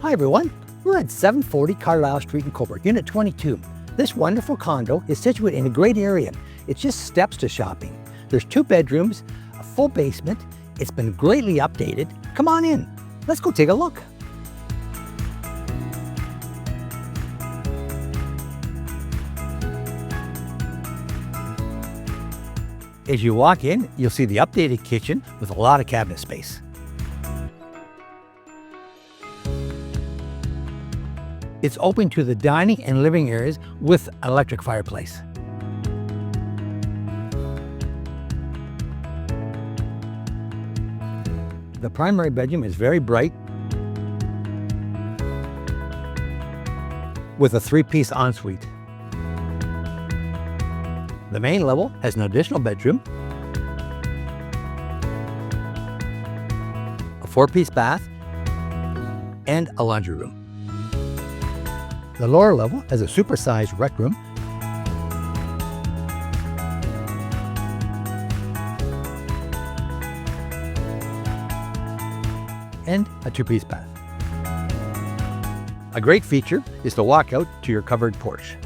Hi everyone, we're at 740 Carlisle Street in Cobourg, Unit 22. This wonderful condo is situated in a great area. It's just steps to shopping. There's 2 bedrooms, a full basement. It's been greatly updated. Come on in, let's go take a look. As you walk in, you'll see the updated kitchen with a lot of cabinet space. It's open to the dining and living areas with an electric fireplace. The primary bedroom is very bright with a 3-piece ensuite. The main level has an additional bedroom, a 4-piece bath, and a laundry room. The lower level has a supersized rec room, and a 2-piece bath. A great feature is the walkout to your covered porch.